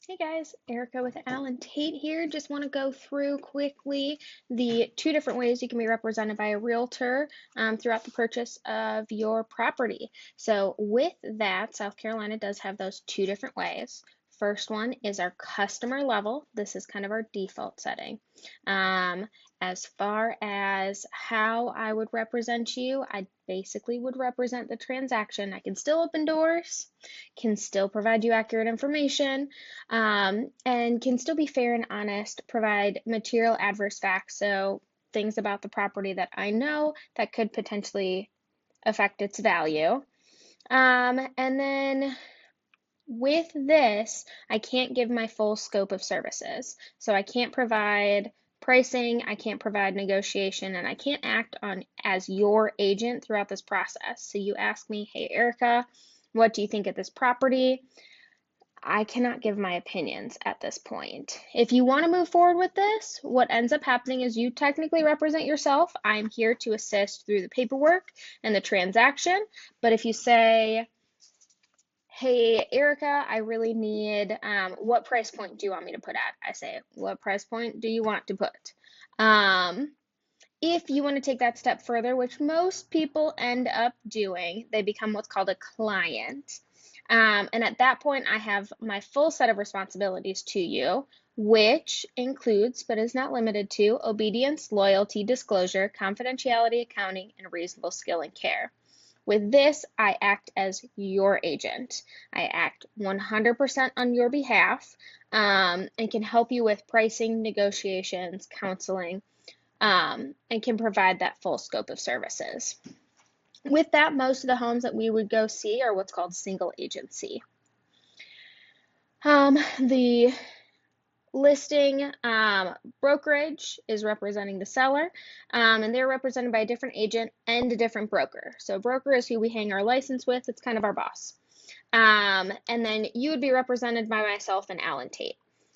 Hey guys, Erica with Alan Tate here. Just want to go through quickly the two different ways you can be represented by a realtor throughout the purchase of your property. So, with that, South Carolina does have those two different ways. First one is our customer level. This is kind of our default setting. Um, as far as how I would represent you, I basically would represent the transaction. I can still open doors, can still provide you accurate information, and can still be fair and honest, provide material adverse facts, so things about the property that I know that could potentially affect its value. And then with this, I can't give my full scope of services. So I can't provide pricing, I can't provide negotiation, and I can't act on as your agent throughout this process. So you ask me, hey, Erica, what do you think of this property? I cannot give my opinions at this point. If you want to move forward with this, what ends up happening is you technically represent yourself. I'm here to assist through the paperwork and the transaction. But if you say, hey, Erica, I really need, what price point do you want me to put at? I say, what price point do you want to put? If you want to take that step further, which most people end up doing, they become what's called a client. And at that point, I have my full set of responsibilities to you, which includes, but is not limited to, obedience, loyalty, disclosure, confidentiality, accounting, and reasonable skill and care. With this, I act as your agent. I act 100% on your behalf, and can help you with pricing, negotiations, counseling, and can provide that full scope of services. With that, most of the homes that we would go see are what's called single agency. The listing brokerage is representing the seller, and they're represented by a different agent and a different broker. So broker is who we hang our license with. It's kind of our boss. And then you would be represented by myself and Alan Tate.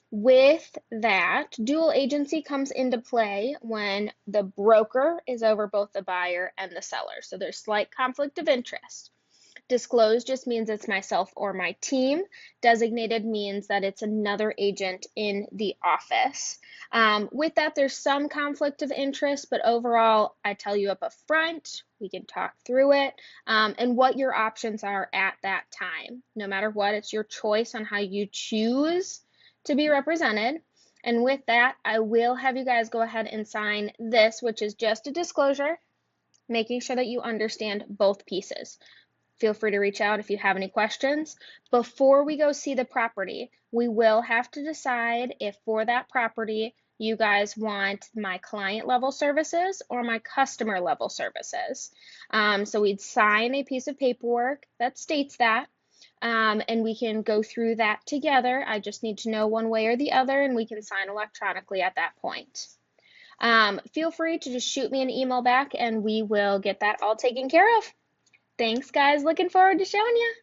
With that, dual agency comes into play when the broker is over both the buyer and the seller. So there's slight conflict of interest. Disclosed just means it's myself or my team. Designated means that it's another agent in the office. With that, there's some conflict of interest, but overall, I tell you up front, we can talk through it, and what your options are at that time. No matter what, it's your choice on how you choose to be represented. And with that, I will have you guys go ahead and sign this, which is just a disclosure, making sure that you understand both pieces. Feel free to reach out if you have any questions. Before we go see the property, we will have to decide if for that property you guys want my client level services or my customer level services. So we'd sign a piece of paperwork that states that, and we can go through that together. I just need to know one way or the other, and we can sign electronically at that point. Feel free to just shoot me an email back, and we will get that all taken care of. Thanks, guys. Looking forward to showing you.